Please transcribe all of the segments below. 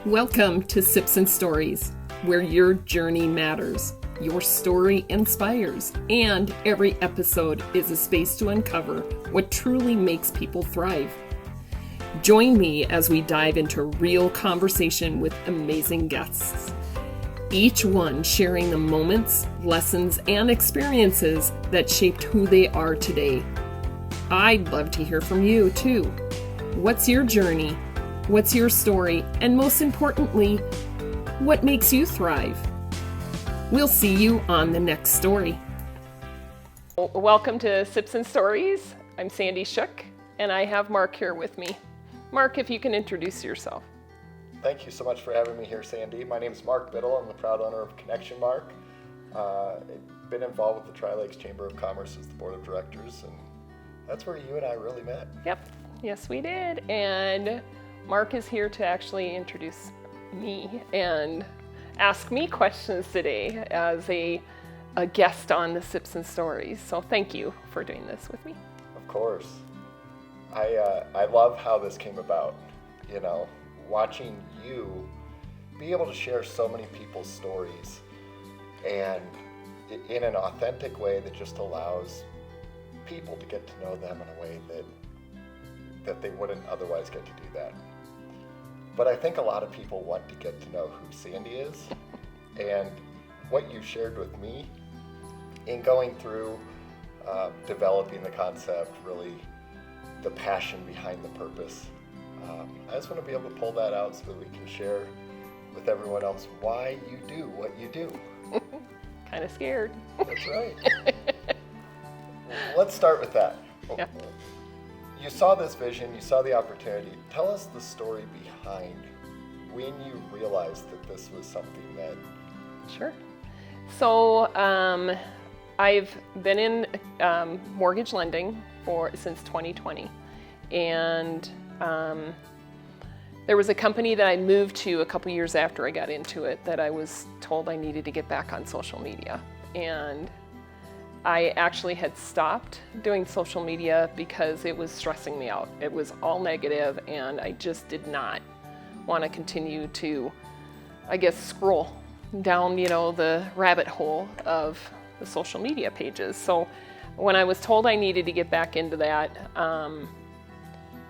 Welcome to Sips and Stories, where your journey matters, your story inspires, and every episode is a space to uncover what truly makes people thrive. Join me as we dive into real conversation with amazing guests, each one sharing the moments, lessons, and experiences that shaped who they are today. I'd love to hear from you, too. What's your journey? What's your story? And most importantly, what makes you thrive? We'll see you on the next story. Welcome to Sips and Stories. I'm Sandy Shook, and I have Mark here with me. Mark, if you can introduce yourself. Thank you so much for having me here, Sandy. My name is Mark Biddle. I'm the proud owner of Connection Mark. I've been involved with the Tri-Lakes Chamber of Commerce as the board of directors, and that's where you and I really met. Yep, yes we did. And Mark is here to actually introduce me and ask me questions today as a guest on the Sips and Stories. So thank you for doing this with me. Of course. I love how this came about, watching you be able to share so many people's stories and in an authentic way that just allows people to get to know them in a way that they wouldn't otherwise get to do that. But I think a lot of people want to get to know who Sandy is, and what you shared with me in going through developing the concept, really the passion behind the purpose. I just want to be able to pull that out so that we can share with everyone else why you do what you do. Kind of scared. That's right. Let's start with that. Yeah. You saw this vision, you saw the opportunity. Tell us the story behind when you realized that this was something that... Sure. So I've been in mortgage lending since 2020. And there was a company that I moved to a couple years after I got into it that I was told I needed to get back on social media. And I actually had stopped doing social media because it was stressing me out. It was all negative, and I just did not want to continue to, scroll down, the rabbit hole of the social media pages. So when I was told I needed to get back into that,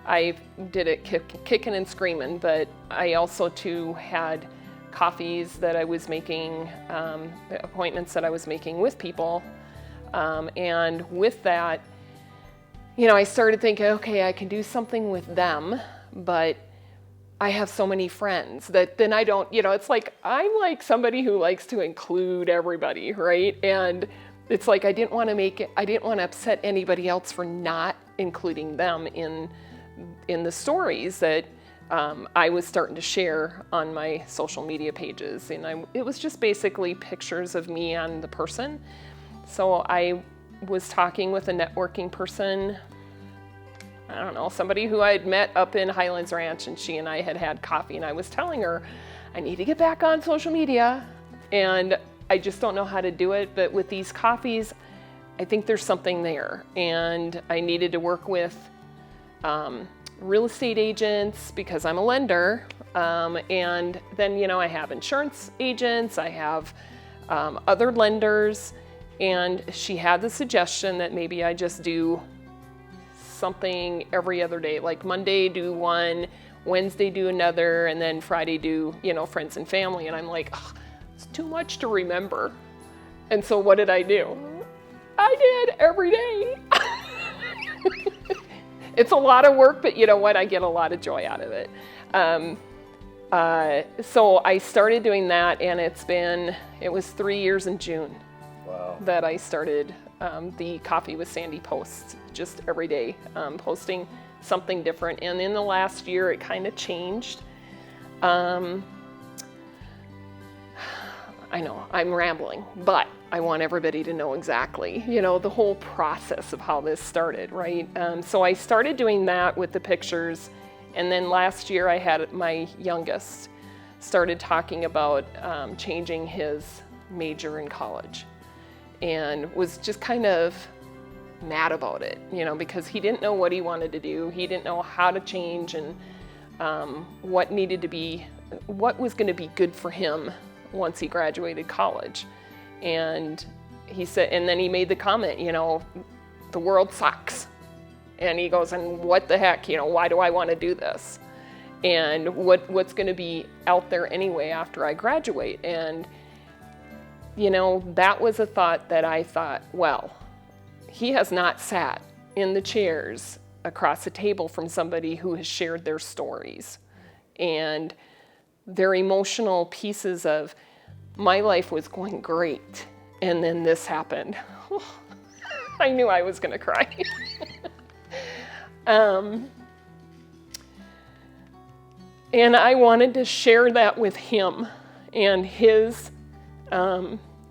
I did it kicking and screaming, but I also too had coffees that I was making, appointments that I was making with people. And with that, I started thinking, okay, I can do something with them, but I have so many friends that then I don't, it's like, I'm like somebody who likes to include everybody, right? And it's like, I didn't want to upset anybody else for not including them in the stories that I was starting to share on my social media pages. And it was just basically pictures of me and the person. So I was talking with a networking person, I don't know, somebody who I had met up in Highlands Ranch, and she and I had coffee, and I was telling her, I need to get back on social media, and I just don't know how to do it, but with these coffees, I think there's something there, and I needed to work with real estate agents because I'm a lender, and then, I have insurance agents, I have other lenders. And she had the suggestion that maybe I just do something every other day, like Monday do one, Wednesday do another, and then Friday do, friends and family. And I'm like, it's too much to remember. And so what did I do? I did every day. It's a lot of work, but you know what? I get a lot of joy out of it. So I started doing that, and it was 3 years in June. Wow. That I started the Coffee with Sandy posts just every day, posting something different. And in the last year, it kind of changed. I know I'm rambling, but I want everybody to know exactly, the whole process of how this started, right? So I started doing that with the pictures. And then last year, I had my youngest started talking about changing his major in college. And was just kind of mad about it, because he didn't know what he wanted to do. He didn't know how to change and what needed to be what was going to be good for him once he graduated college. And he said, and then he made the comment, the world sucks. And he goes, and what the heck, why do I want to do this? And what's going to be out there anyway after I graduate? And, that was a thought that I thought, well, he has not sat in the chairs across a table from somebody who has shared their stories and their emotional pieces of, my life was going great, and then this happened. I knew I was going to cry. And I wanted to share that with him and his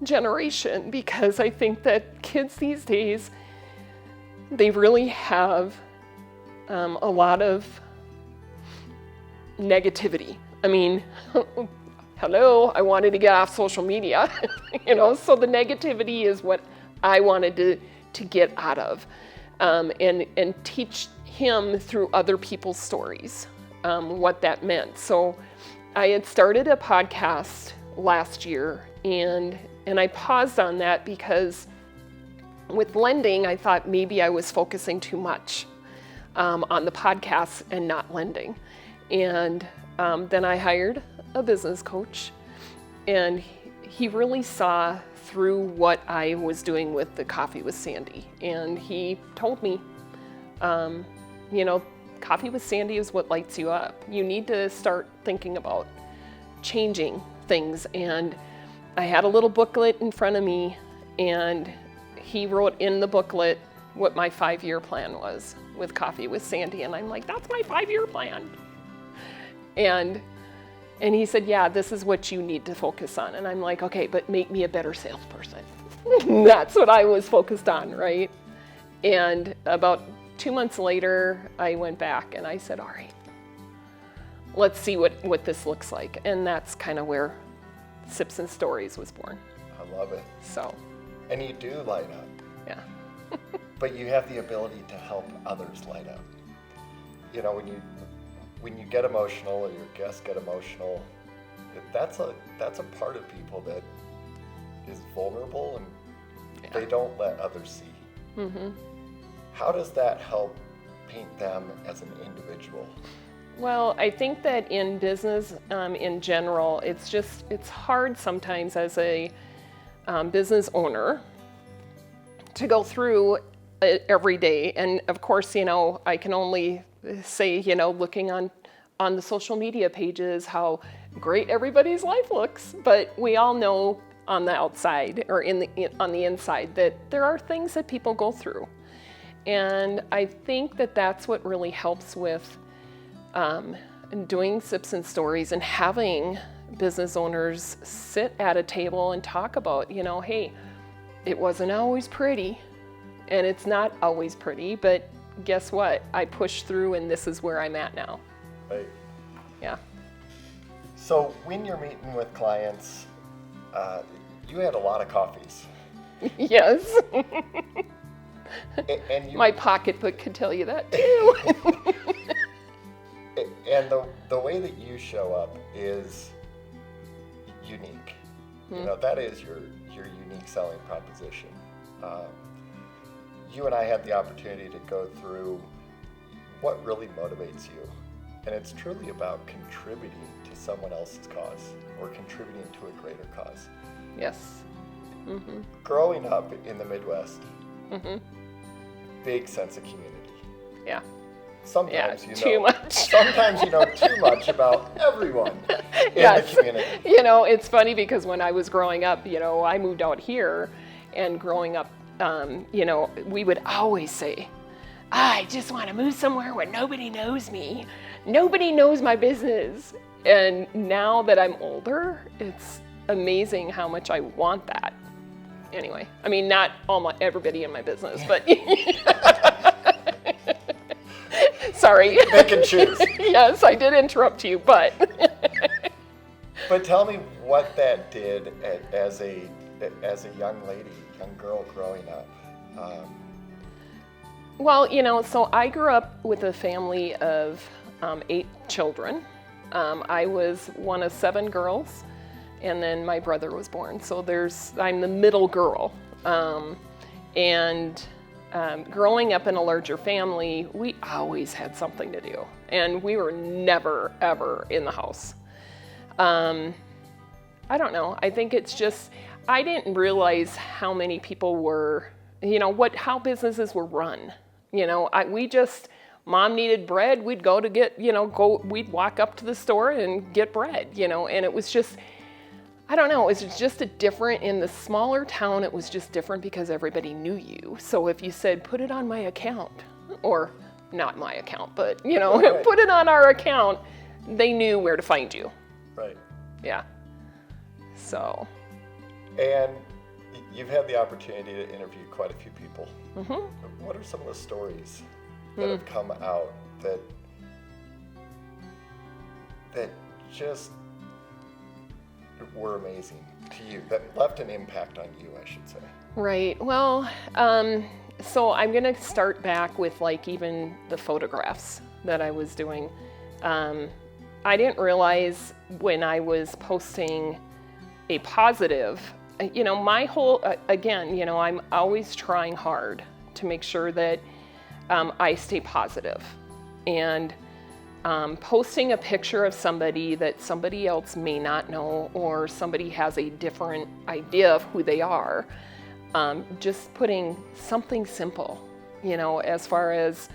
generation, because I think that kids these days, they really have a lot of negativity. I mean, hello, I wanted to get off social media, so the negativity is what I wanted to get out of, and teach him through other people's stories what that meant. So I had started a podcast last year, and I paused on that because with lending, I thought maybe I was focusing too much on the podcast and not lending. And then I hired a business coach, and he really saw through what I was doing with the Coffee with Sandy. And he told me, Coffee with Sandy is what lights you up. You need to start thinking about changing things. And I had a little booklet in front of me, and he wrote in the booklet what my 5-year plan was with Coffee with Sandy. And I'm like, that's my 5-year plan. And he said, yeah, this is what you need to focus on. And I'm like, okay, but make me a better salesperson. That's what I was focused on, right? And about 2 months later, I went back and I said, all right, let's see what this looks like. And that's kind of where Sips and Stories was born. I love it. So. And you do light up. Yeah. But you have the ability to help others light up. When you get emotional or your guests get emotional, that's a part of people that is vulnerable and they don't let others see. Mm-hmm. How does that help paint them as an individual? Well, I think that in business, in general, it's hard sometimes as a business owner to go through it every day. And of course, I can only say, looking on the social media pages, how great everybody's life looks. But we all know on the outside or on the inside that there are things that people go through. And I think that that's what really helps with doing Sips and Stories and having business owners sit at a table and talk about, hey, it wasn't always pretty, and it's not always pretty, but guess what? I pushed through, and this is where I'm at now. Right. Yeah. So when you're meeting with clients, you had a lot of coffees. Yes. And my pocketbook could tell you that too. And the way that you show up is unique. That is your unique selling proposition. You and I had the opportunity to go through what really motivates you. And it's truly about contributing to someone else's cause or contributing to a greater cause. Yes. Mm-hmm. Growing up in the Midwest, mm-hmm. big sense of community. Yeah. Sometimes too much. Sometimes you know too much about everyone in the community. It's funny because when I was growing up, I moved out here, and growing up, we would always say, I just want to move somewhere where nobody knows me. Nobody knows my business. And now that I'm older, it's amazing how much I want that. Anyway, I mean, not everybody in my business, but sorry. They can choose. Yes, I did interrupt you, but. But tell me what that did as a young girl growing up. Well, so I grew up with a family of 8 children, I was one of 7 girls, and then my brother was born. So I'm the middle girl. Growing up in a larger family, we always had something to do, and we were never, ever in the house. I don't know. I think it's just, I didn't realize how many people were, how businesses were run. Mom needed bread, we'd go to get, we'd walk up to the store and get bread, and it was just, I don't know, it was just in the smaller town, it was just different because everybody knew you. So if you said, put it on my account, or not my account, but, Right. put it on our account, they knew where to find you. Right. Yeah. So. And you've had the opportunity to interview quite a few people. Mm-hmm. What are some of the stories that have come out that just were amazing to you, that left an impact on you, I should say? Right. Well, so I'm going to start back with even the photographs that I was doing. I didn't realize when I was posting a positive, my whole, I'm always trying hard to make sure that I stay positive. And posting a picture of somebody that somebody else may not know, or somebody has a different idea of who they are, just putting something simple, as far as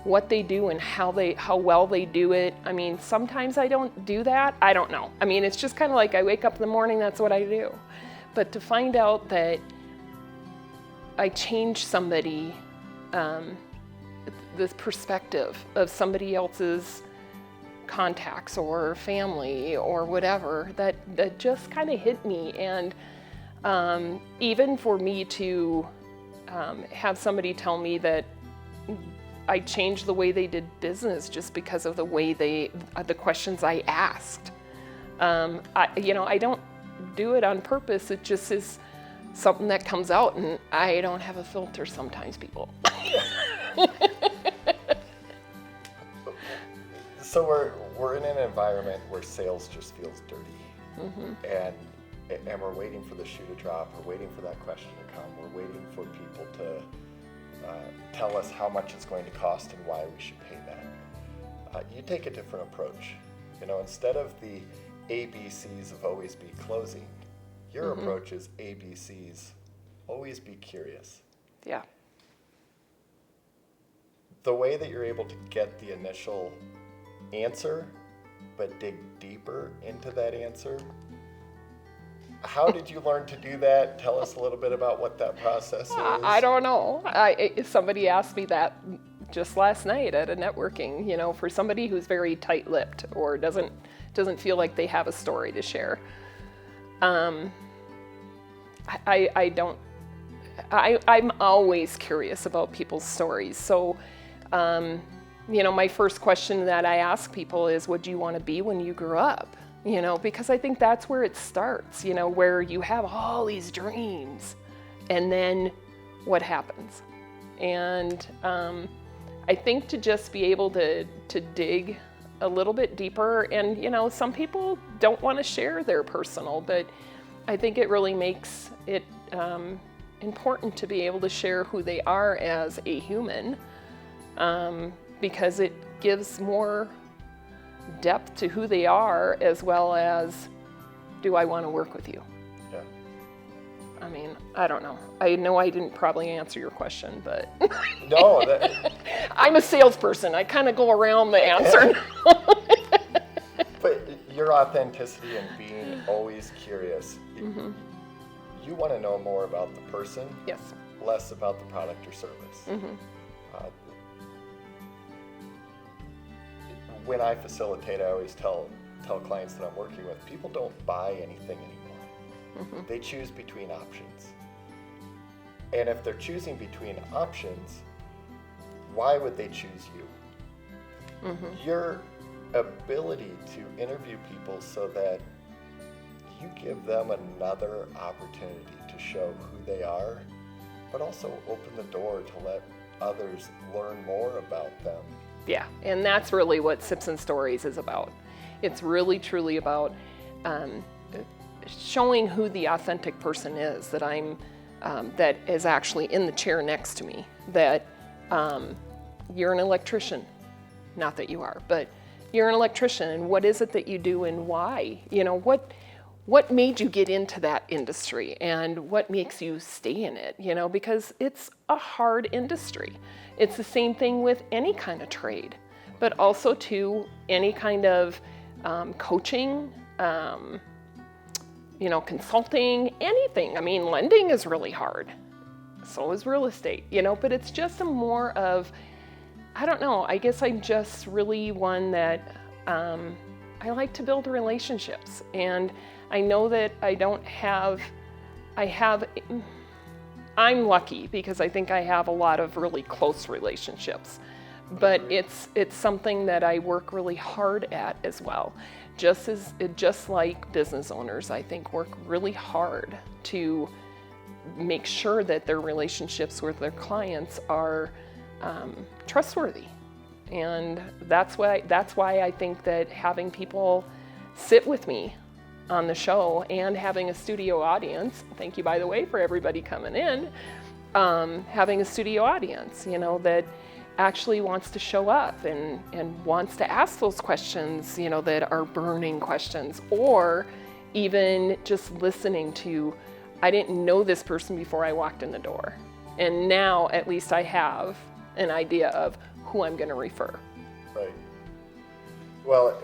what they do and how well they do it. I mean, sometimes I don't do that. I don't know. I mean, it's just kind of like I wake up in the morning, that's what I do. But to find out that I change somebody, this perspective of somebody else's contacts or family or whatever, that just kind of hit me. And even for me to have somebody tell me that I changed the way they did business just because of the way the questions I asked. I don't do it on purpose. It just is something that comes out, and I don't have a filter sometimes, people. So we're in an environment where sales just feels dirty, and we're waiting for the shoe to drop. We're waiting for that question to come. We're waiting for people to tell us how much it's going to cost and why we should pay that. You take a different approach. Instead of the ABCs of always be closing, your approach is ABCs, always be curious. Yeah. The way that you're able to get the initial answer, but dig deeper into that answer, how did you learn to do that? Tell us a little bit about what that process is. I don't know. Somebody asked me that just last night at a networking, for somebody who's very tight-lipped or doesn't feel like they have a story to share. I'm always curious about people's stories. So, my first question that I ask people is, what do you want to be when you grow up? Because I think that's where it starts, where you have all these dreams, and then what happens? And I think to just be able to dig a little bit deeper, and some people don't want to share their personal, but I think it really makes it important to be able to share who they are as a human, because it gives more depth to who they are, as well as, do I want to work with you? Yeah. I mean, I don't know. I know I didn't probably answer your question, but No, I'm a salesperson. I kind of go around the answer. But your authenticity and being always curious, you want to know more about the person, Yes. less about the product or service. When I facilitate, I always tell clients that I'm working with, people don't buy anything anymore. They choose between options. And if they're choosing between options, why would they choose you? Your ability to interview people so that you give them another opportunity to show who they are, but also open the door to let others learn more about them. Yeah, and that's really what Sips and Stories is about. It's really truly about showing who the authentic person is that that is actually in the chair next to me. That you're an electrician, not that you are, but you're an electrician, and what is it that you do and why? What made you get into that industry and what makes you stay in it? Because it's a hard industry. It's the same thing with any kind of trade, but also to any kind of coaching, consulting, anything. I mean, lending is really hard. So is real estate, but it's just more of, I don't know, I guess I'm just really one that I like to build relationships. And I know that I'm lucky because I think I have a lot of really close relationships, but it's something that I work really hard at as well. Just like business owners, I think, work really hard to make sure that their relationships with their clients are trustworthy. And that's why I think that having people sit with me on the show and having a studio audience, thank you, by the way, for everybody coming in, having a studio audience, that actually wants to show up and wants to ask those questions, that are burning questions, or even just listening to, I didn't know this person before I walked in the door, and now at least I have an idea of who I'm going to refer. Right. Well,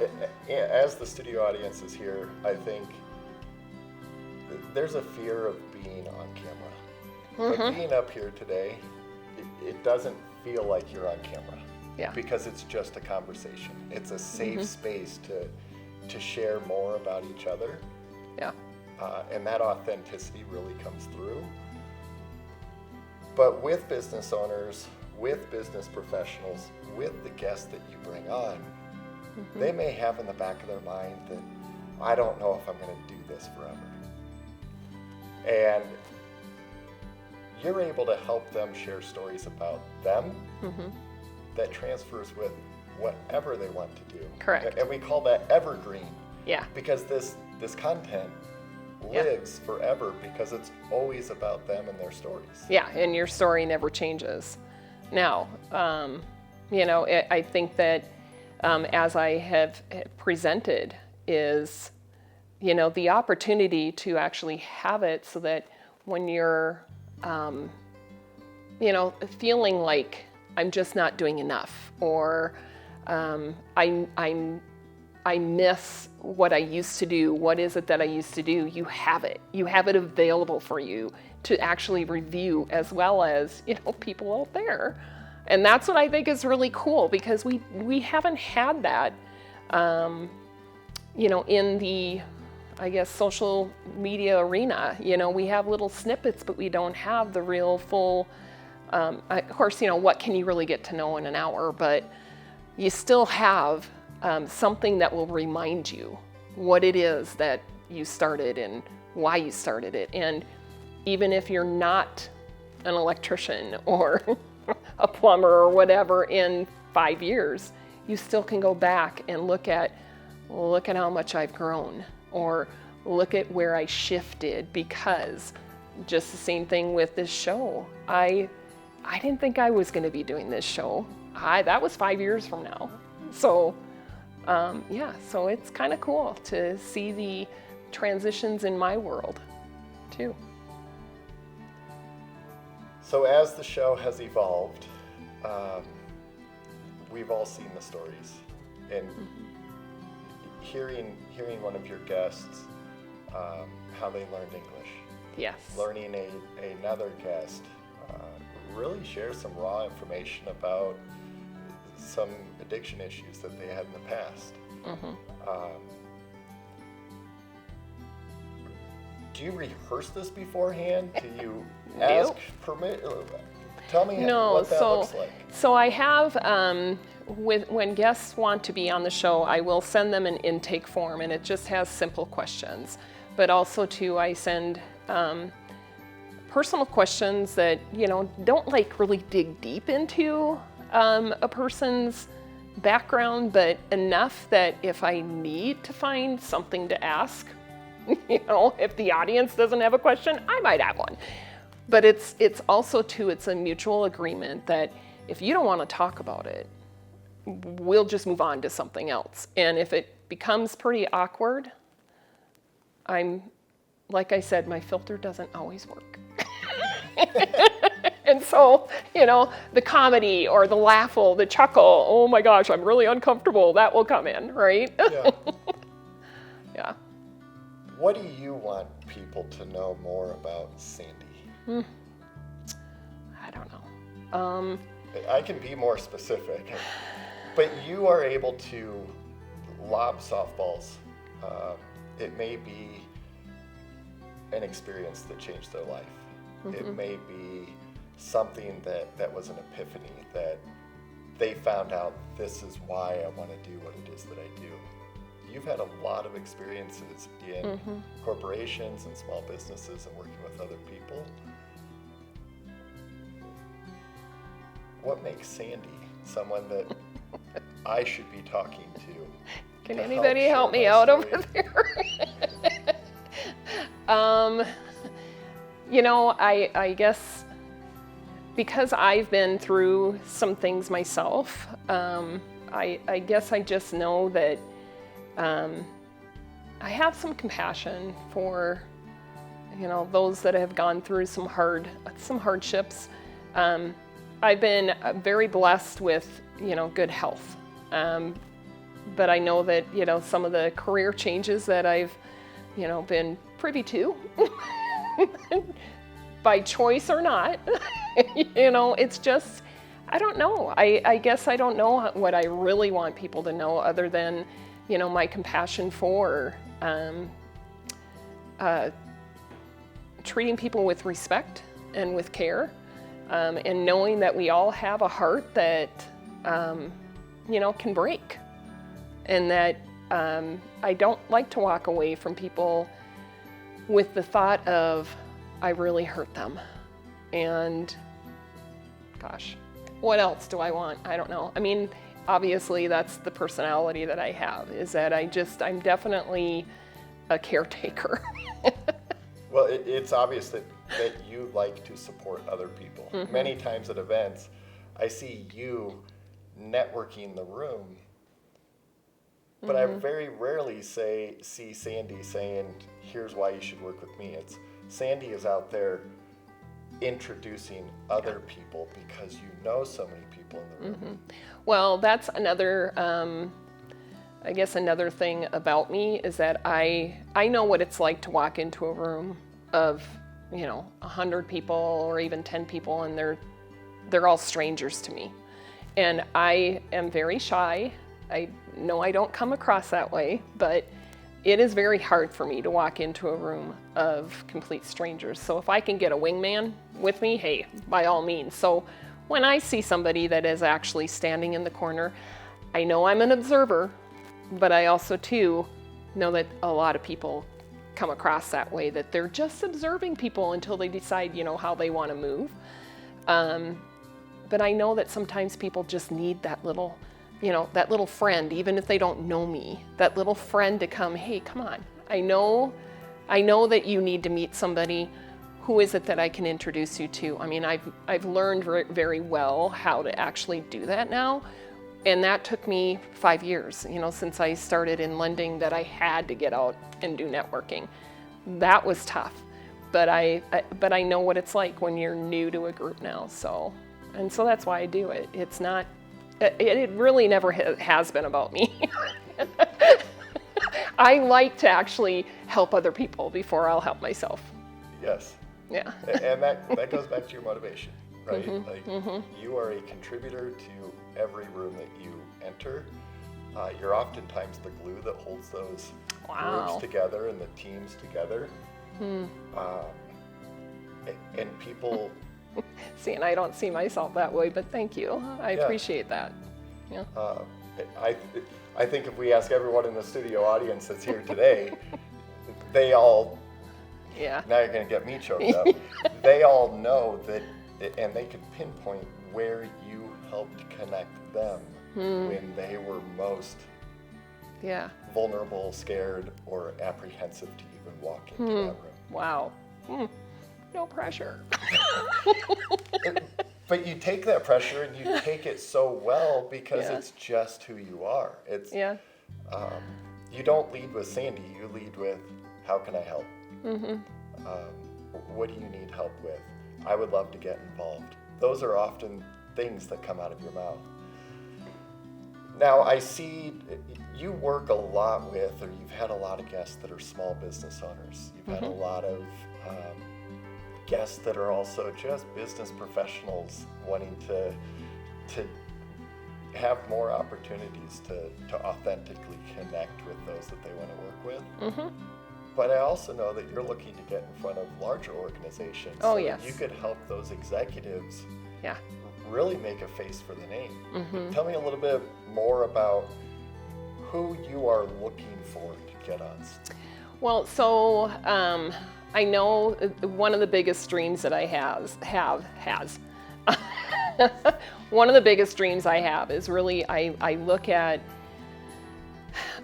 as the studio audience is here, I think there's a fear of being on camera. But being up here today, it doesn't feel like you're on camera. Yeah. Because it's just a conversation. It's a safe space to share more about each other. Yeah. And that authenticity really comes through. But with business owners, with business professionals, with the guests that you bring on, they may have in the back of their mind that, I don't know if I'm going to do this forever. And you're able to help them share stories about them that transfers with whatever they want to do. Correct. And we call that evergreen. Yeah. Because this content lives forever because it's always about them and their stories. Yeah, and your story never changes. Now, I think that as I have presented is, the opportunity to actually have it so that when you're, feeling like I'm just not doing enough, or I miss what I used to do. What is it that I used to do? You have it. You have it available for you to actually review, as well as, people out there. And that's what I think is really cool, because we haven't had that, in the, I guess, social media arena. We have little snippets, but we don't have the real full, of course, what can you really get to know in an hour, but you still have something that will remind you what it is that you started and why you started it. And even if you're not an electrician or a plumber or whatever in 5 years, you still can go back and look at how much I've grown, or look at where I shifted, because just the same thing with this show. I didn't think I was going to be doing this show. That was 5 years from now. So so it's kind of cool to see the transitions in my world too. So as the show has evolved, we've all seen the stories, and hearing one of your guests, how they learned English. Yes. Learning another guest really share some raw information about some addiction issues that they had in the past. Do you rehearse this beforehand? Do you ask permit? Tell me what that looks like. So I have, when guests want to be on the show, I will send them an intake form, and it just has simple questions. But also too, I send personal questions that, don't really dig deep into a person's background, but enough that if I need to find something to ask, if the audience doesn't have a question, I might have one. But it's also too, it's a mutual agreement that if you don't want to talk about it, we'll just move on to something else. And if it becomes pretty awkward, like I said, my filter doesn't always work. And so, the comedy or the laughable, the chuckle, oh my gosh, I'm really uncomfortable, that will come in, right? Yeah. Yeah. What do you want people to know more about Sandy? I don't know. I can be more specific, but you are able to lob softballs. It may be an experience that changed their life. It may be something that was an epiphany, that they found out, this is why I want to do what it is that I do. You've had a lot of experiences in corporations and small businesses and working with other people. What makes Sandy someone that I should be talking to? Can anybody help me out over there? I guess because I've been through some things myself, I guess I just know that I have some compassion for, those that have gone through some hardships. I've been very blessed with, good health. But I know that, some of the career changes that I've, been privy to, by choice or not, it's just, I don't know. I guess I don't know what I really want people to know other than, my compassion for treating people with respect and with care, and knowing that we all have a heart that, can break. And that I don't like to walk away from people with the thought of, I really hurt them. And gosh, what else do I want? I don't know. I mean, obviously that's the personality that I have, is that I'm definitely a caretaker. Well, it's obvious that you like to support other people. Many times at events, I see you networking the room, but I very rarely see Sandy saying, here's why you should work with me. It's Sandy is out there introducing other people because you know so many people in the room. Well, that's another, I guess another thing about me is that I know what it's like to walk into a room of, 100 people or even 10 people, and they're all strangers to me. And I am very shy. I know I don't come across that way, but it is very hard for me to walk into a room of complete strangers. So if I can get a wingman with me, hey, by all means. So when I see somebody that is actually standing in the corner, I know I'm an observer, but I also too know that a lot of people come across that way, that they're just observing people until they decide, how they want to move. But I know that sometimes people just need that little, that little friend, even if they don't know me, that little friend to come, hey, come on. I know that you need to meet somebody. Who is it that I can introduce you to? I mean, I've learned very, very well how to actually do that now. And that took me 5 years, since I started in lending, that I had to get out and do networking. That was tough, but I know what it's like when you're new to a group now. So that's why I do it. It's not, it really never has been about me. I like to actually help other people before I'll help myself. Yes. Yeah. And that goes back to your motivation, right? You are a contributor to every room that you enter. You're oftentimes the glue that holds those groups together and the teams together. And people... See, and I don't see myself that way, but thank you. I appreciate that. Yeah. I think if we ask everyone in the studio audience that's here today, they all... Yeah. Now you're going to get me choked up. They all know that, and they can pinpoint where you helped connect them when they were most vulnerable, scared, or apprehensive to even walk into that room. Wow. No pressure. But you take that pressure and you take it so well because it's just who you are. It's you don't lead with Sandy, you lead with, how can I help? What do you need help with? I would love to get involved. Those are often things that come out of your mouth. Now, I see you work a lot with, or you've had a lot of guests that are small business owners. You've had a lot of guests that are also just business professionals wanting to have more opportunities to authentically connect with those that they want to work with. But I also know that you're looking to get in front of larger organizations so that you could help those executives really make a face for the name. Tell me a little bit more about who you are looking for to get on. Well, so I know one of the biggest dreams that I has one of the biggest dreams I have is really I look at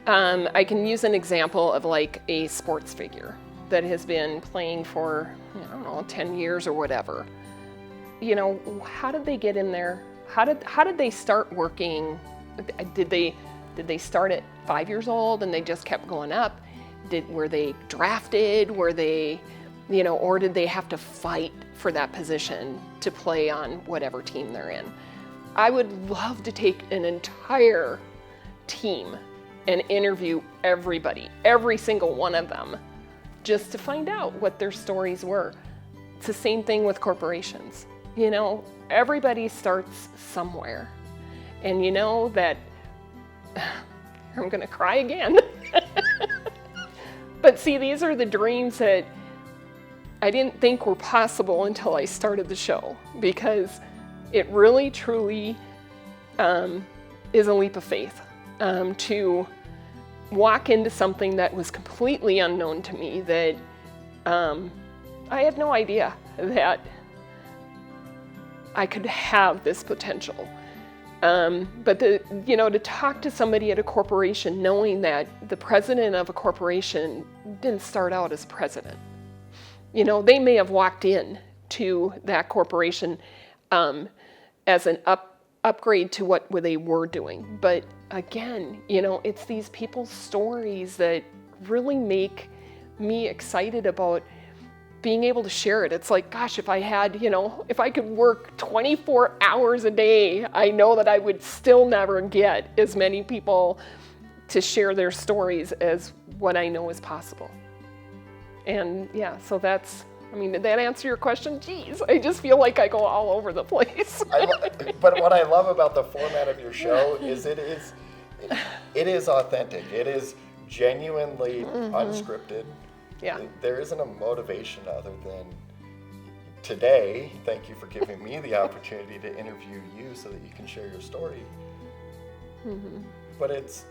I can use an example of like a sports figure that has been playing for, I don't know, 10 years or whatever. You know, how did they get in there? How did they start working? Did they start at 5 years old and they just kept going up? Were they drafted? Were they, or did they have to fight for that position to play on whatever team they're in? I would love to take an entire team and interview everybody, every single one of them, just to find out what their stories were. It's the same thing with corporations. Everybody starts somewhere. And you know that, I'm gonna cry again. But see, these are the dreams that I didn't think were possible until I started the show, because it really, truly is a leap of faith to walk into something that was completely unknown to me, that I had no idea that I could have this potential. But to talk to somebody at a corporation, knowing that the president of a corporation didn't start out as president. They may have walked in to that corporation as an upgrade to what they were doing. But again, it's these people's stories that really make me excited about being able to share it. It's like, gosh, if I had, if I could work 24 hours a day, I know that I would still never get as many people to share their stories as what I know is possible. And so did that answer your question? Geez, I just feel like I go all over the place. But what I love about the format of your show is it is authentic. It is genuinely unscripted. Yeah. There isn't a motivation other than today, thank you for giving me the opportunity to interview you so that you can share your story. But it's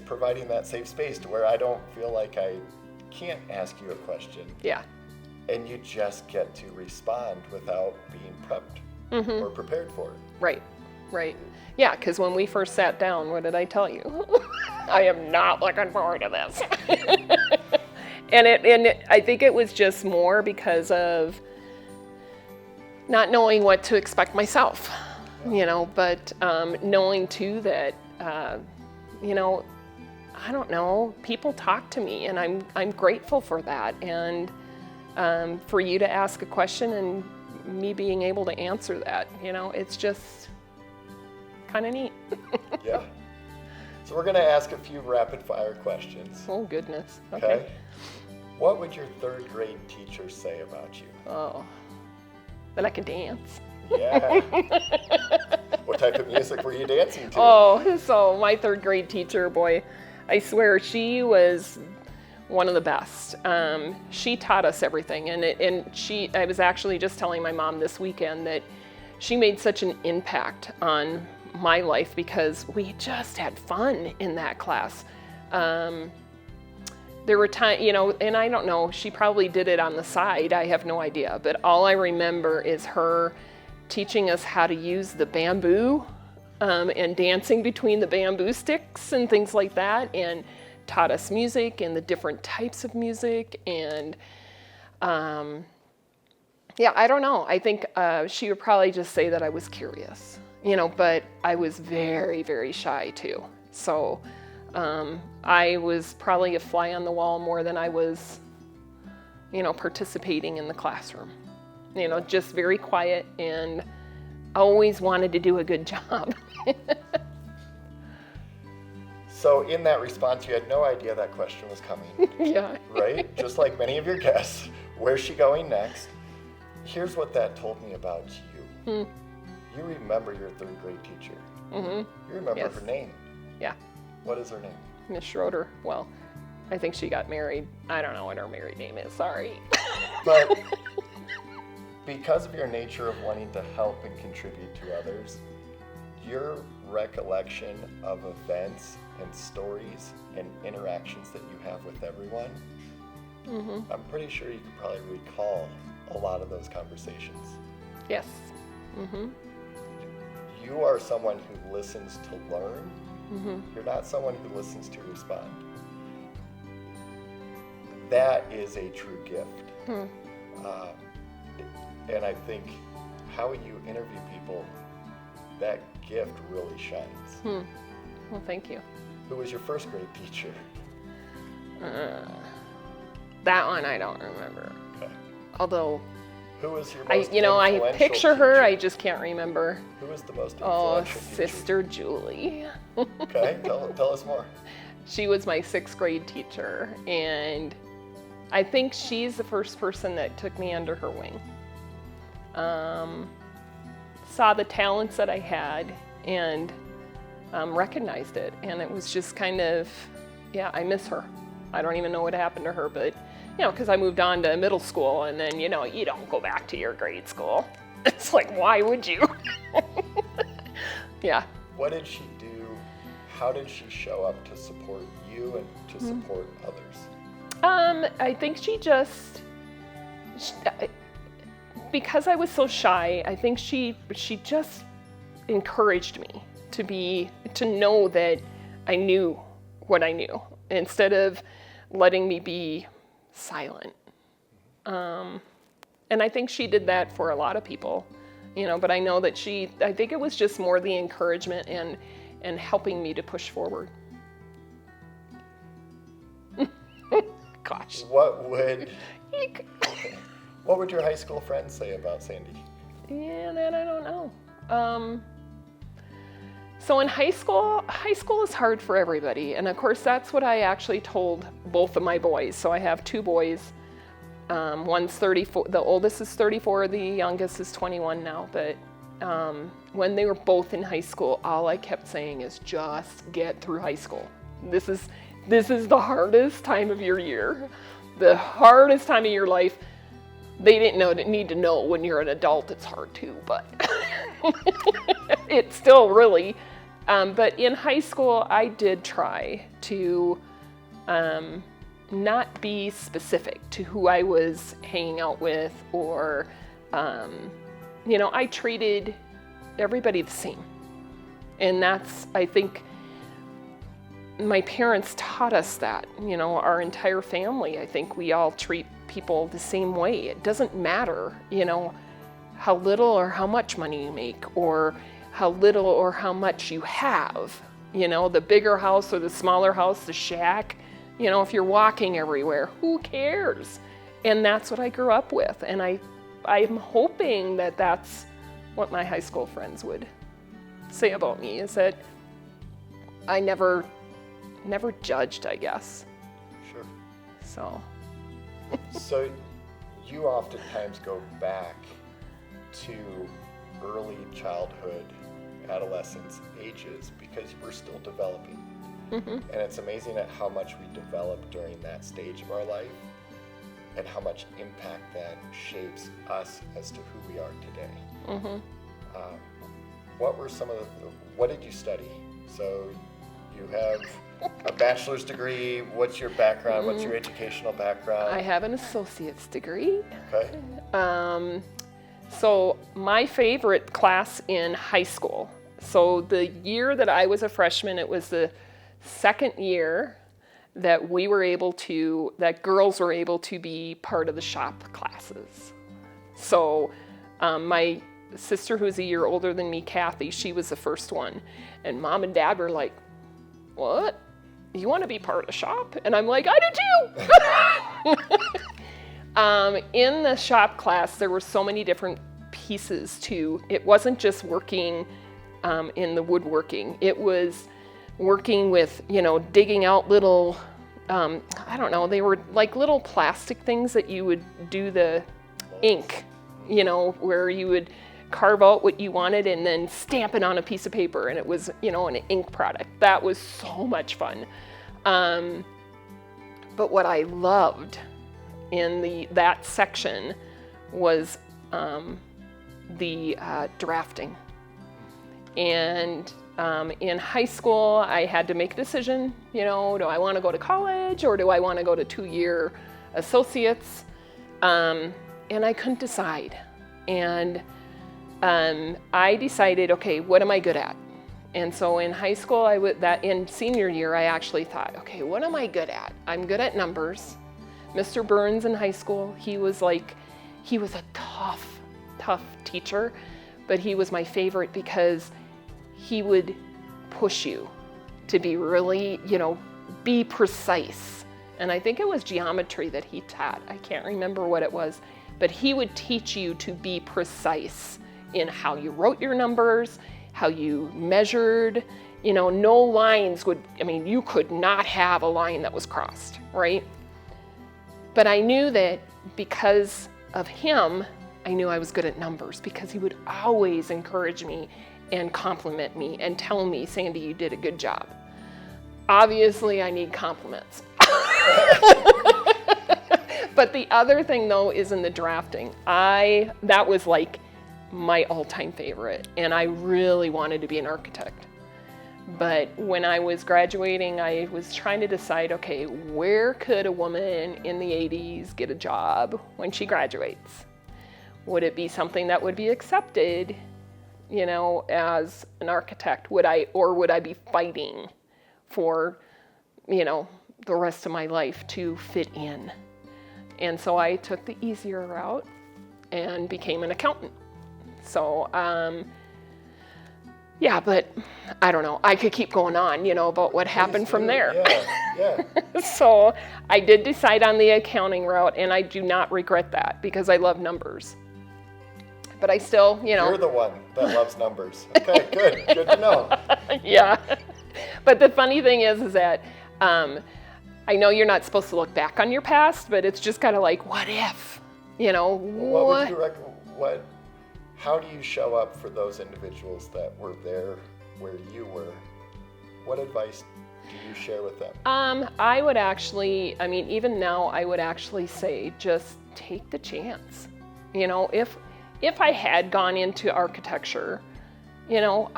providing that safe space to where I don't feel like I can't ask you a question. Yeah. And you just get to respond without being prepped or prepared for it. Right. Yeah, because when we first sat down, what did I tell you? I am not looking forward to this. And I think it was just more because of not knowing what to expect myself, but knowing too that, I don't know, people talk to me, and I'm grateful for that. And for you to ask a question and me being able to answer that, it's just kind of neat. Yeah. So we're going to ask a few rapid fire questions. Oh, goodness. Okay. What would your third grade teacher say about you? Oh, that I could dance. Yeah. What type of music were you dancing to? Oh, so my third grade teacher, boy, I swear she was one of the best. She taught us everything. I was actually just telling my mom this weekend that she made such an impact on my life because we just had fun in that class. There were times, and I don't know, she probably did it on the side, I have no idea, but all I remember is her teaching us how to use the bamboo and dancing between the bamboo sticks and things like that, and taught us music and the different types of music. And yeah, I don't know. I think she would probably just say that I was curious, but I was very, very shy too. So I was probably a fly on the wall more than I was, participating in the classroom. Just very quiet and always wanted to do a good job. So in that response, you had no idea that question was coming. Yeah. Right? Just like many of your guests. Where's she going next? Here's what that told me about you. You remember your third grade teacher. Mm-hmm. You remember Yes. her name. Yeah. What is her name? Miss Schroeder. Well, I think she got married. I don't know what her married name is. Sorry. But because of your nature of wanting to help and contribute to others, your recollection of events and stories and interactions that you have with everyone, I'm pretty sure you could probably recall a lot of those conversations. Yes. Mm-hmm. You are someone who listens to learn. You're not someone who listens to respond. That is a true gift. And I think how you interview people, that gift really shines. Well, thank you. Who was your first grade teacher? That one I don't remember. Okay. Although Who was your I most influential picture her, teacher? I just can't remember. Who was the most Oh, influential teacher? Sister Julie. Okay, tell us more. She was my 6th grade teacher, and I think she's the first person that took me under her wing. Saw the talents that I had and recognized it, and it was just kind of, yeah, I miss her. I don't even know what happened to her, but because I moved on to middle school, and then you don't go back to your grade school. It's like, why would you? Yeah. What did she do? How did she show up to support you and to support others? I think she because I was so shy, I think she just encouraged me to know that I knew what I knew instead of letting me be silent. And I think she did that for a lot of people, but I know that I think it was just more the encouragement and helping me to push forward. Gosh. What would your high school friends say about Sandy? Yeah, that I don't know. So in high school is hard for everybody. And of course, that's what I actually told both of my boys. So I have 2 boys. One's 34, the oldest is 34, the youngest is 21 now. But when they were both in high school, all I kept saying is just get through high school. This is the hardest time of your year, the hardest time of your life. They didn't need to know when you're an adult it's hard too, but it's still really. But in high school, I did try to not be specific to who I was hanging out with, or, I treated everybody the same. And that's, I think, my parents taught us that, our entire family. I think we all treat people the same way. It doesn't matter, how little or how much money you make, or how little or how much you have, the bigger house or the smaller house, the shack, if you're walking everywhere, who cares? And that's what I grew up with. And I'm hoping that that's what my high school friends would say about me, is that I never judged, I guess. Sure. So you oftentimes go back to early childhood, adolescence ages, because we're still developing. And it's amazing at how much we develop during that stage of our life and how much impact that shapes us as to who we are today. What did you study? So you have a bachelor's degree. What's your background? What's your educational background? I have an associate's degree. Okay. So my favorite class in high school So the year that I was a freshman, it was the second year that that girls were able to be part of the shop classes. So my sister, who's a year older than me, Kathy, she was the first one. And Mom and Dad were like, what? You want to be part of the shop? And I'm like, I do too! In the shop class, there were so many different pieces too. It wasn't just working in the woodworking. It was working with, digging out little, I don't know, they were like little plastic things that you would do the ink, where you would carve out what you wanted and then stamp it on a piece of paper, and it was, an ink product. That was so much fun. But what I loved in that section was the drafting. And in high school, I had to make a decision, do I want to go to college or do I want to go to 2-year associates? And I couldn't decide. And I decided, okay, what am I good at? And so in high school, in senior year, I actually thought, okay, what am I good at? I'm good at numbers. Mr. Burns in high school, he was a tough teacher, but he was my favorite because he would push you to be really, be precise. And I think it was geometry that he taught. I can't remember what it was, but he would teach you to be precise in how you wrote your numbers, how you measured, no lines you could not have a line that was crossed, right? But I knew that because of him, I knew I was good at numbers because he would always encourage me and compliment me and tell me, Sandy, you did a good job. Obviously, I need compliments. But the other thing, though, is in the drafting. That was like my all-time favorite, and I really wanted to be an architect. But when I was graduating, I was trying to decide, okay, where could a woman in the 80s get a job when she graduates? Would it be something that would be accepted, as an architect? Would I be fighting for, the rest of my life to fit in? And so I took the easier route and became an accountant. So, but I don't know. I could keep going on, about what happened from there. Yeah. So I did decide on the accounting route, and I do not regret that because I love numbers. But I still, You're the one that loves numbers. Okay, good. Good to know. Yeah. But the funny thing is that I know you're not supposed to look back on your past, but it's just kind of like, what if? What would you recommend? How do you show up for those individuals that were there where you were? What advice do you share with them? I would actually, even now, I would actually say just take the chance. If I had gone into architecture, now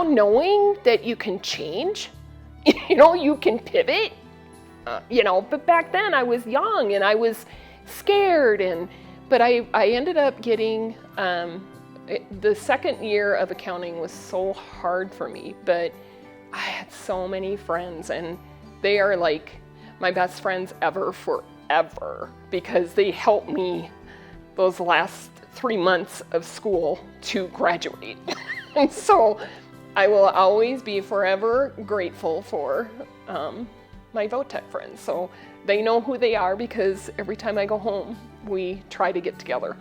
knowing that you can change, you can pivot, but back then I was young and I was scared but I ended up getting, the second year of accounting was so hard for me, but I had so many friends and they are like my best friends ever forever because they helped me those last 3 months of school to graduate. And so I will always be forever grateful for my VOTEC friends. So they know who they are because every time I go home, we try to get together.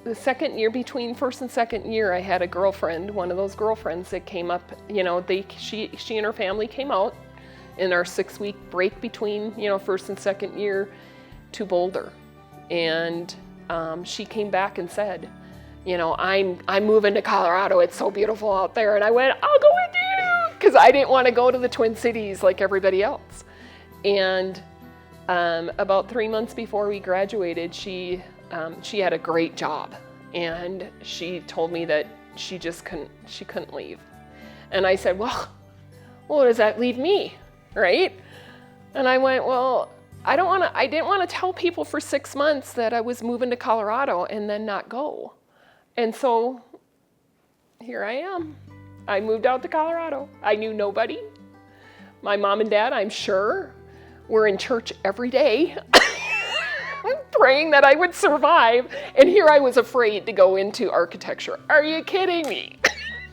The second year, between first and second year, I had a girlfriend, one of those girlfriends that came up, she and her family came out in our 6-week break between, first and second year to Boulder. And she came back and said, I'm moving to Colorado. It's so beautiful out there. And I went, I'll go with you, because I didn't want to go to the Twin Cities like everybody else. And about 3 months before we graduated, she had a great job, and she told me that she couldn't leave. And I said, well, does that leave me, right? And I went, well, I didn't want to tell people for 6 months that I was moving to Colorado and then not go. And so here I am. I moved out to Colorado. I knew nobody. My mom and dad, I'm sure, were in church every day praying that I would survive. And here I was afraid to go into architecture. Are you kidding me?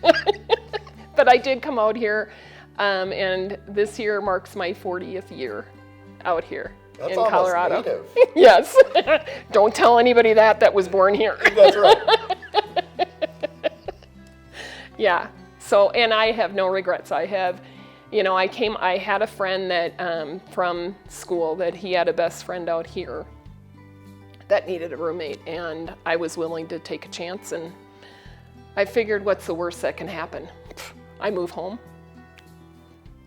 But I did come out here, and this year marks my 40th year out here. That's in almost Colorado. native. Yes. Don't tell anybody that was born here. That's right. Yeah. So, and I have no regrets. I have, I had a friend that from school that he had a best friend out here that needed a roommate, and I was willing to take a chance, and I figured, what's the worst that can happen? I move home.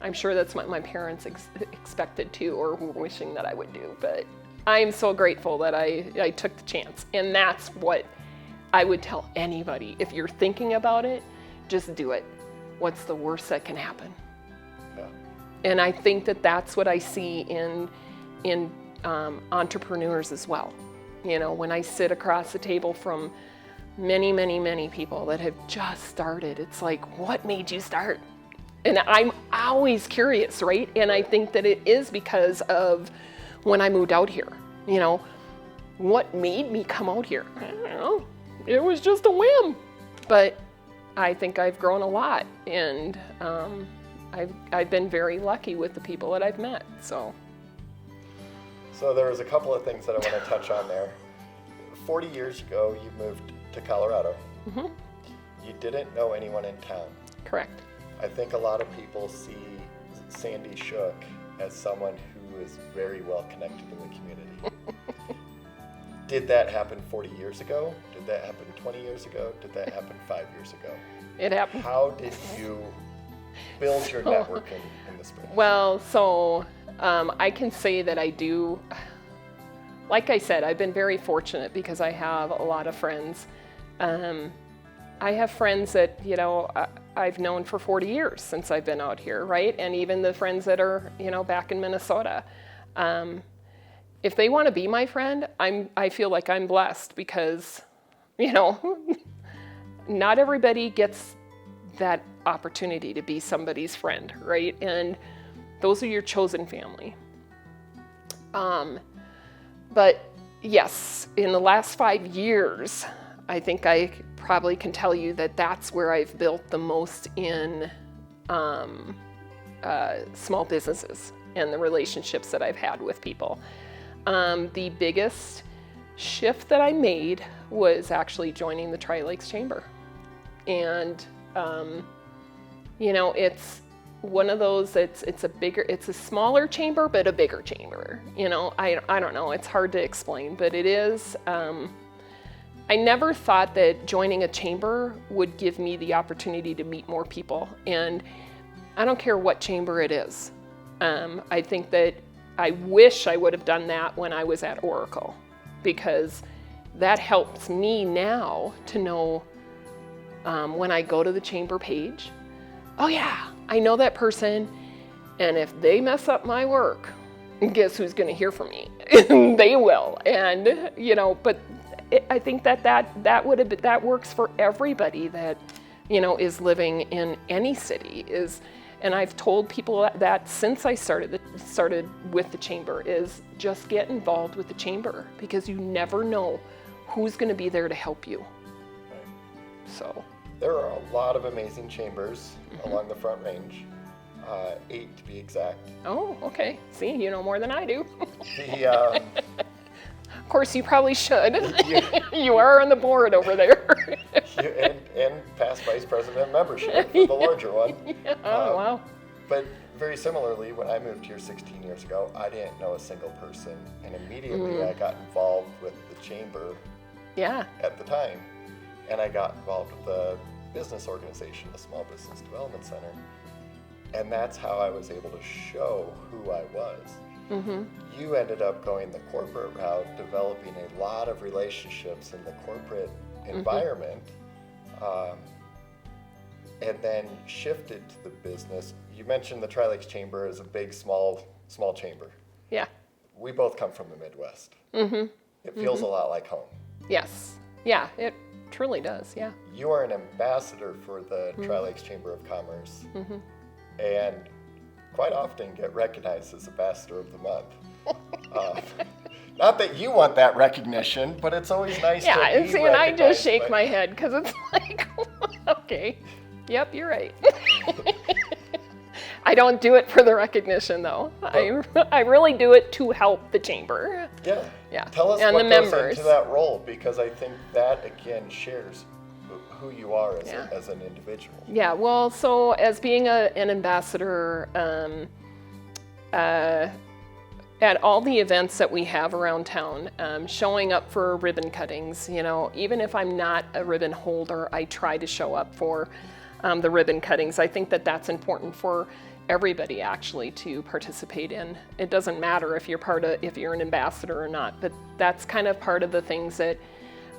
I'm sure that's what my parents expected too, or were wishing that I would do, but I'm so grateful that I took the chance. And that's what I would tell anybody. If you're thinking about it, just do it. What's the worst that can happen? Yeah. And I think that that's what I see in entrepreneurs as well. When I sit across the table from many, many, many people that have just started, it's like, what made you start? And I'm always curious, right? And I think that it is because of when I moved out here. What made me come out here? I don't know. It was just a whim. But I think I've grown a lot, and I've been very lucky with the people that I've met. So there was a couple of things that I want to touch on there. 40 years ago, you moved to Colorado. Mm-hmm. You didn't know anyone in town. Correct. I think a lot of people see Sandy Shook as someone who is very well connected in the community. Did that happen 40 years ago? Did that happen 20 years ago? Did that happen 5 years ago? It happened. How did you build your network in the space? Well, so I can say that I do. Like I said, I've been very fortunate because I have a lot of friends. I have friends that, I've known for 40 years since I've been out here, right? And even the friends that are, back in Minnesota. If they want to be my friend, I feel like I'm blessed because, not everybody gets that opportunity to be somebody's friend, right? And those are your chosen family. But yes, in the last 5 years, I think I probably can tell you that that's where I've built the most in small businesses and the relationships that I've had with people. The biggest shift that I made was actually joining the Tri-Lakes Chamber. And, it's one of those, it's a smaller chamber, but a bigger chamber. I don't know, it's hard to explain, but it is. I never thought that joining a chamber would give me the opportunity to meet more people. And I don't care what chamber it is. I think that I wish I would have done that when I was at Oracle, because that helps me now to know when I go to the chamber page, oh yeah, I know that person, and if they mess up my work, guess who's going to hear from me? They will. And, but I think that works for everybody that, is living in any city and I've told people that since I started with the chamber is just get involved with the chamber because you never know who's going to be there to help you. Right. So there are a lot of amazing chambers along the Front Range, 8 to be exact. Oh, okay. See, you know more than I do. Of course, you probably should. You are on the board over there. and past vice president membership for the larger one. Yeah. Oh, wow. But very similarly, when I moved here 16 years ago, I didn't know a single person, and immediately I got involved with the chamber. Yeah. At the time, and I got involved with the business organization, the Small Business Development Center, and that's how I was able to show who I was. Mm-hmm. You ended up going the corporate route, developing a lot of relationships in the corporate environment, and then shifted to the business. You mentioned the Tri-Lakes Chamber as a big, small chamber. Yeah. we both come from the Midwest. Mm-hmm. It feels a lot like home. Yes. Yeah, it truly does. Yeah. You are an ambassador for the Tri-Lakes Chamber of Commerce, and quite often get recognized as Ambassador of the Month. Not that you want that recognition, but it's always nice to be recognized. And I just shake my head because it's like, okay, yep, you're right. I don't do it for the recognition, though. I really do it to help the chamber. Yeah. Yeah. Tell us and what the goes members. into that role, because I think that, again, shares who you are as an individual. Yeah, well, so as being an ambassador, at all the events that we have around town, showing up for ribbon cuttings, even if I'm not a ribbon holder, I try to show up for the ribbon cuttings. I think that that's important for everybody actually to participate in. It doesn't matter if you're an ambassador or not, but that's kind of part of the things that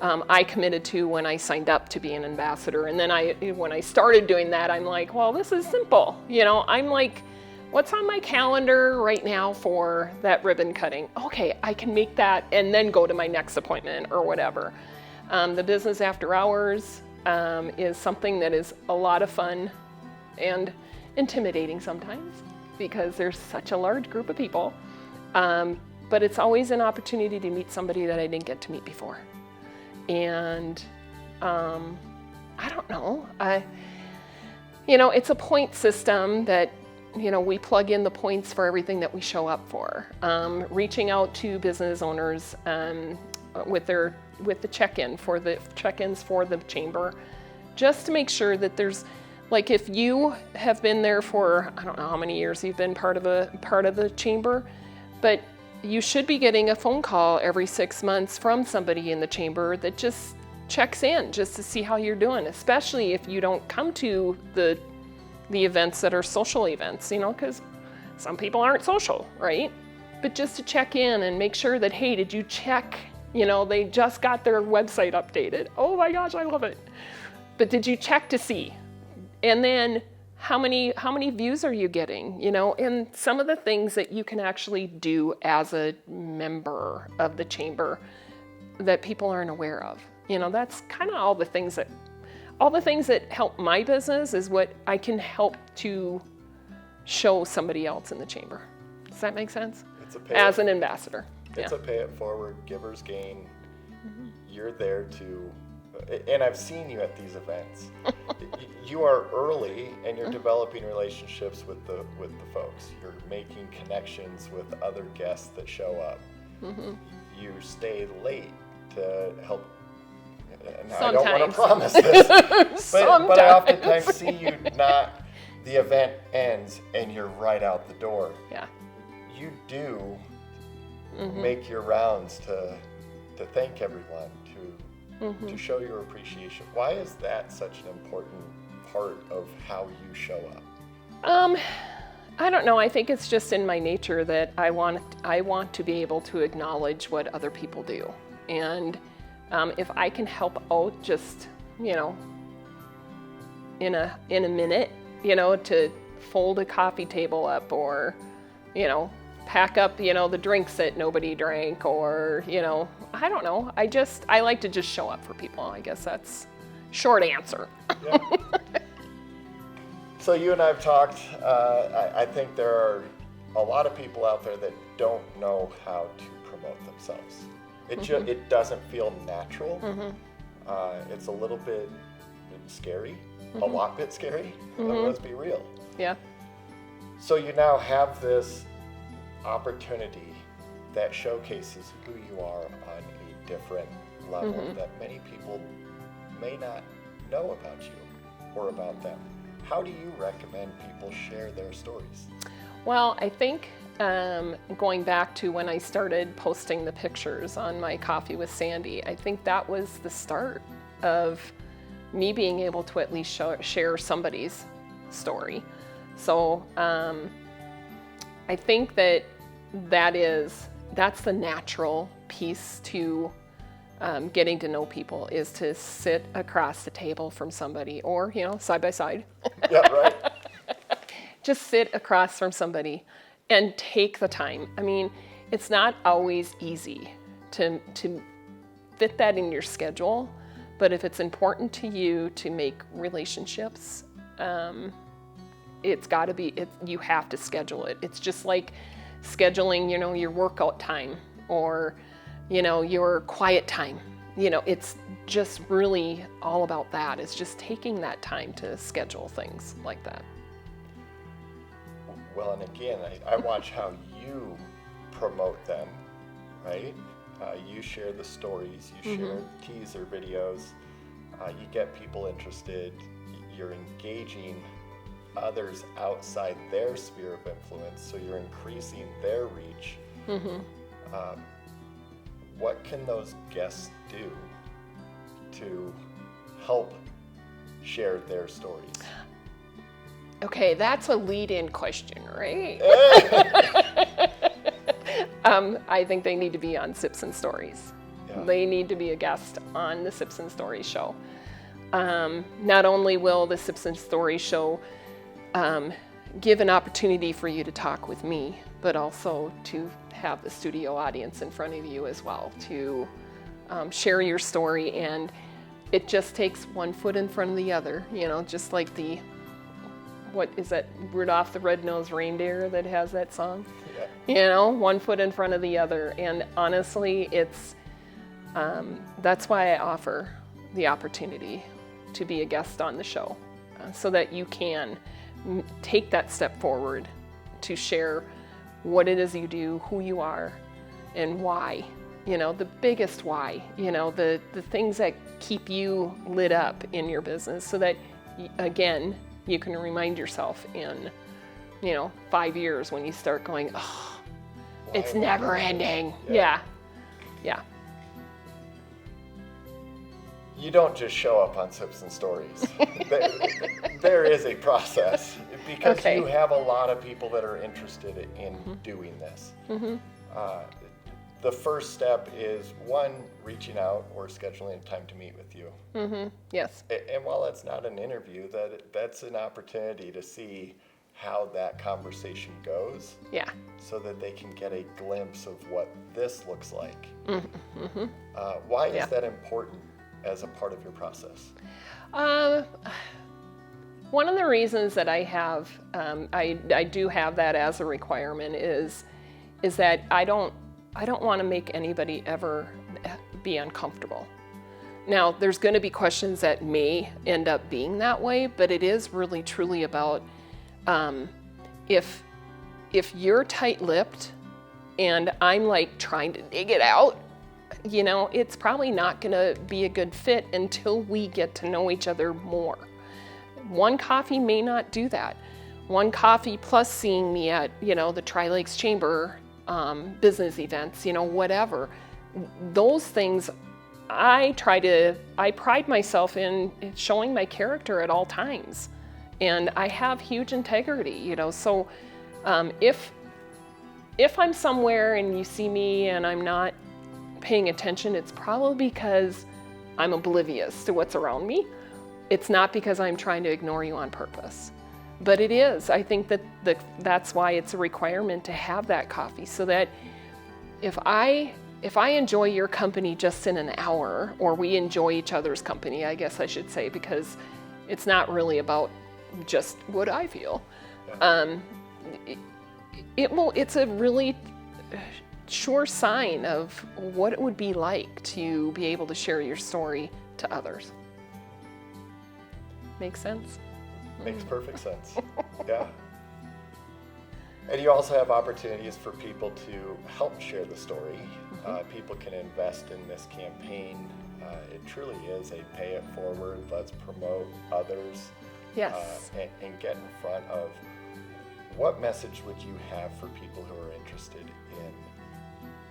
I committed to when I signed up to be an ambassador. And then when I started doing that, I'm like, well, this is simple. I'm like, what's on my calendar right now for that ribbon cutting? Okay, I can make that and then go to my next appointment or whatever. The business after hours is something that is a lot of fun and intimidating sometimes because there's such a large group of people. But it's always an opportunity to meet somebody that I didn't get to meet before. And I don't know. It's a point system that we plug in the points for everything that we show up for. Reaching out to business owners with the check-ins for the chamber, just to make sure that there's, like, if you have been there for, I don't know how many years you've been part of the chamber, but you should be getting a phone call every 6 months from somebody in the chamber that just checks in just to see how you're doing, especially if you don't come to the events that are social events, because some people aren't social, right? But just to check in and make sure that, hey, did you check? They just got their website updated. Oh my gosh, I love it. But did you check to see? And then how many views are you getting? And some of the things that you can actually do as a member of the chamber that people aren't aware of. That's kind of all the things that help my business is what I can help to show somebody else in the chamber. Does that make sense? As an ambassador. It's a pay it forward, giver's gain. Mm-hmm. You're there to, and I've seen you at these events. You are early and you're developing relationships with the folks. You're making connections with other guests that show up. Mm-hmm. You stay late to help. And I don't want to promise this, but I oftentimes see you the event ends and you're right out the door. Yeah. You do make your rounds to thank everyone, to show your appreciation. Why is that such an important part of how you show up? I don't know. I think it's just in my nature that I want to be able to acknowledge what other people do. And if I can help out just, in a minute, to fold a coffee table up or, pack up, the drinks that nobody drank or, I don't know. I like to just show up for people. I guess that's short answer. Yeah. So you and I have talked, I think there are a lot of people out there that don't know how to promote themselves. It doesn't feel natural. It's a little bit scary, a lot bit scary. Let's be real. Yeah. So you now have this opportunity that showcases who you are on a different level that many people may not know about you or about them. How do you recommend people share their stories? Well, I think going back to when I started posting the pictures on my Coffee with Sandy, I think that was the start of me being able to at least share somebody's story. So I think that's the natural piece to getting to know people, is to sit across the table from somebody or, side by side. Yeah, right. Just sit across from somebody and take the time. I mean, it's not always easy to fit that in your schedule, but if it's important to you to make relationships, it's got to be, you have to schedule it. It's just like scheduling, your workout time or, your quiet time. It's just really all about that. It's just taking that time to schedule things like that. Well, and again, I watch how you promote them, right? You share the stories, you share teaser videos, you get people interested, you're engaging others outside their sphere of influence, so you're increasing their reach. What can those guests do to help share their stories? Okay, that's a lead-in question, right? I think they need to be on Sips and Stories. Yeah. They need to be a guest on the Sips and Stories show. Not only will the Sips and Stories show give an opportunity for you to talk with me, but also to have the studio audience in front of you as well to share your story. And it just takes one foot in front of the other, just like what is that, Rudolph the Red-Nosed Reindeer that has that song? Yeah. One foot in front of the other. And honestly, that's why I offer the opportunity to be a guest on the show, so that you can take that step forward to share what it is you do, who you are, and why. The biggest why, the things that keep you lit up in your business, so that, again, you can remind yourself in, 5 years when you start going, oh, it's never ending. Yeah. You don't just show up on Sips and Stories. There is a process, because you have a lot of people that are interested in doing this. The first step is, one, reaching out or scheduling a time to meet with you. Yes. And while it's not an interview, that's an opportunity to see how that conversation goes. Yeah. So that they can get a glimpse of what this looks like. Why is that important as a part of your process? One of the reasons that I have, I do have that as a requirement is that I don't want to make anybody ever be uncomfortable. Now, there's going to be questions that may end up being that way, but it is really truly about if you're tight-lipped and I'm like trying to dig it out, it's probably not going to be a good fit until we get to know each other more. One coffee may not do that. One coffee plus seeing me at, the Tri-Lakes Chamber business events, whatever. Those things, I pride myself in showing my character at all times. And I have huge integrity, so if I'm somewhere and you see me and I'm not paying attention, it's probably because I'm oblivious to what's around me. It's not because I'm trying to ignore you on purpose. But it is. I think that's why it's a requirement to have that coffee, so that if I enjoy your company just in an hour, or we enjoy each other's company, I guess I should say, because it's not really about just what I feel. It's a really sure sign of what it would be like to be able to share your story to others. Make sense? Makes perfect sense. Yeah. And you also have opportunities for people to help share the story. People can invest in this campaign. It truly is a pay it forward, let's promote others. Yes. And get in front of, what message would you have for people who are interested in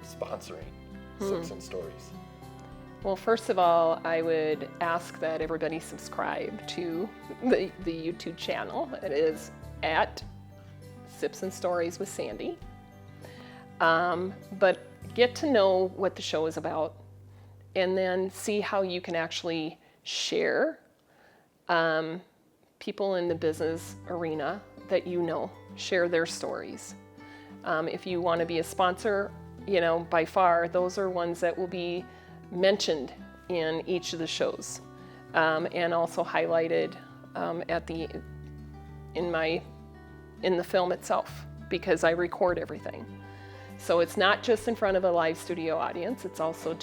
sponsoring Sips and Stories? Well, first of all, I would ask that everybody subscribe to the YouTube channel. It is at Sips and Stories with Sandy. But get to know what the show is about, and then see how you can actually share people in the business arena that share their stories. If you want to be a sponsor, by far, those are ones that will be mentioned in each of the shows, and also highlighted in the film itself, because I record everything. So it's not just in front of a live studio audience, it's also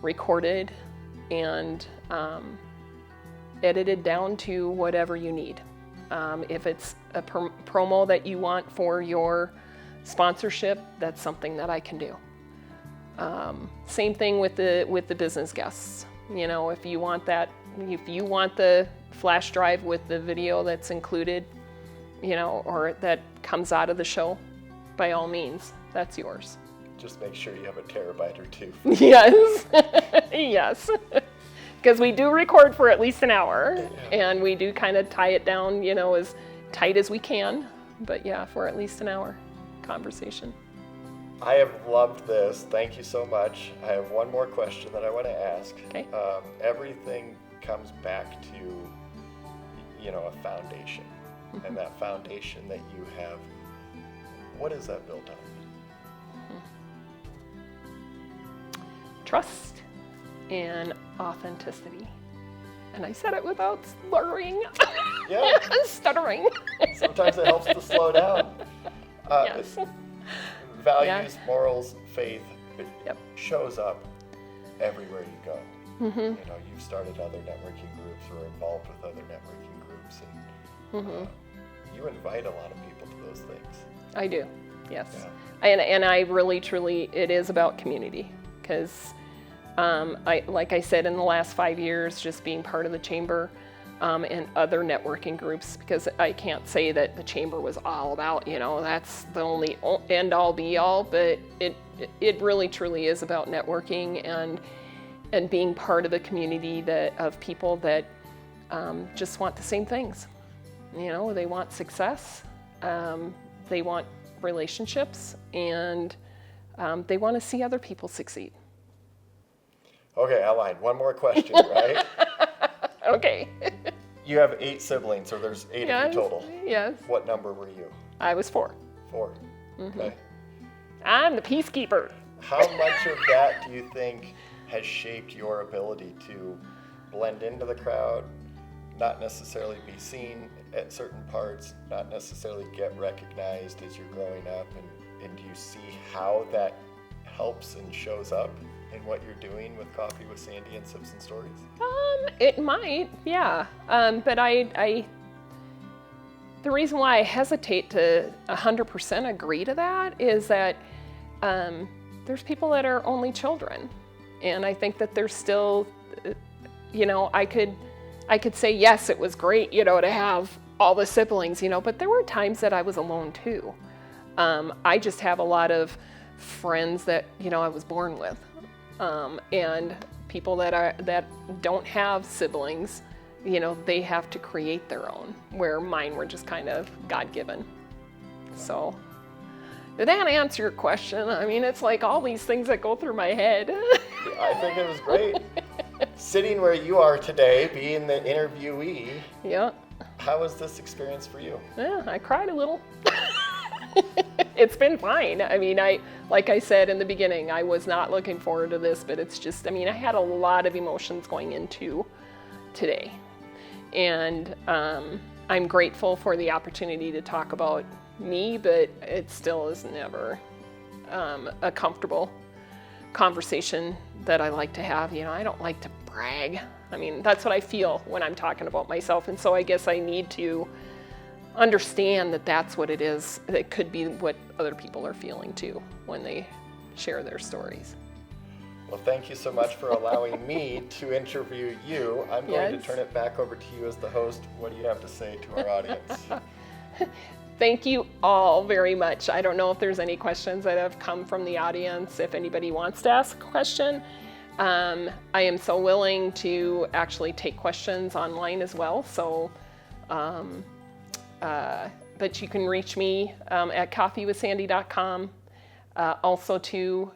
recorded and edited down to whatever you need. If it's a promo that you want for your sponsorship, that's something that I can do. Same thing with the business guests. If you want the flash drive with the video that's included, or that comes out of the show, by all means, that's yours. Just make sure you have a terabyte or two. Yes, yes. Because we do record for at least an hour, and we do kind of tie it down, as tight as we can. But yeah, for at least an hour conversation. I have loved this. Thank you so much. I have one more question that I want to ask. Okay. Everything comes back to, a foundation. Mm-hmm. And that foundation that you have, what is that built on? Trust and authenticity. And I said it without slurring. Yeah. Stuttering. Sometimes it helps to slow down. Yes. Values, morals, faith, it Yep. shows up everywhere you go. Mm-hmm. You've started other networking groups or involved with other networking groups, and you invite a lot of people to those things. I do, yes. Yeah. And I really, truly, it is about community, because like I said, in the last 5 years, just being part of the chamber and other networking groups, because I can't say that the chamber was all about, that's the only end all be all, but it really, truly is about networking and being part of a community of people that just want the same things. They want success, they want relationships, and they want to see other people succeed. Okay, Aline, one more question, right? Okay. You have 8 siblings, or there's 8 of you total. Yes. What number were you? I was 4. 4. Mm-hmm. Okay. I'm the peacekeeper. How much of that do you think has shaped your ability to blend into the crowd, not necessarily be seen at certain parts, not necessarily get recognized as you're growing up, and do you see how that helps and shows up in what you're doing with Coffee with Sandy and Sips and Stories? It might, yeah. But the reason why I hesitate to 100% agree to that is that there's people that are only children. And I think that there's still, I could say, yes, it was great, to have all the siblings, but there were times that I was alone too. I just have a lot of friends that, I was born with. And people that don't have siblings, they have to create their own, where mine were just kind of God-given. So, did that answer your question? I mean, it's like all these things that go through my head. I think it was great. Sitting where you are today, being the interviewee, Yeah. how was this experience for you? Yeah, I cried a little. It's been fine. I mean, like I said in the beginning, I was not looking forward to this, but it's just, I had a lot of emotions going into today. And I'm grateful for the opportunity to talk about me, but it still is never a comfortable conversation that I like to have. I don't like to brag. That's what I feel when I'm talking about myself. And so I guess I need to understand that that's what it is. It could be what other people are feeling too when they share their stories. Well, thank you so much for allowing me to interview you. I'm going to turn it back over to you as the host. What do you have to say to our audience? Thank you all very much. I don't know if there's any questions that have come from the audience. If anybody wants to ask a question, I am so willing to actually take questions online as well. So, but you can reach me at coffeewithsandy.com. Also to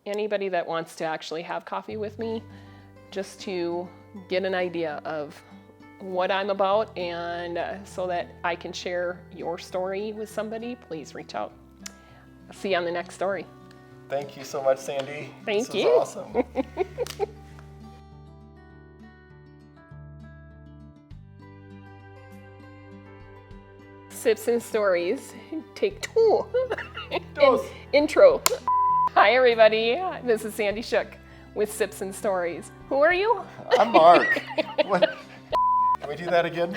anybody that wants to actually have coffee with me, just to get an idea of what I'm about, and so that I can share your story with somebody, please reach out. see you on the next story. Thank you so much, Sandy. Thank this you. was awesome. Sips and Stories, take 2. Dos. Intro. Hi, everybody. This is Sandy Shook with Sips and Stories. Who are you? I'm Mark. What? Can we do that again?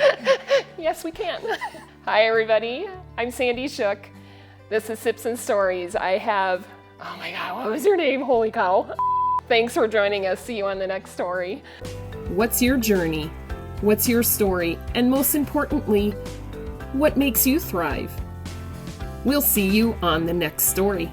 Yes, we can. Hi, everybody. I'm Sandy Shook. This is Sips and Stories. I have, oh my God, what was your name? Holy cow. Thanks for joining us. See you on the next story. What's your journey? What's your story? And most importantly, what makes you thrive? We'll see you on the next story.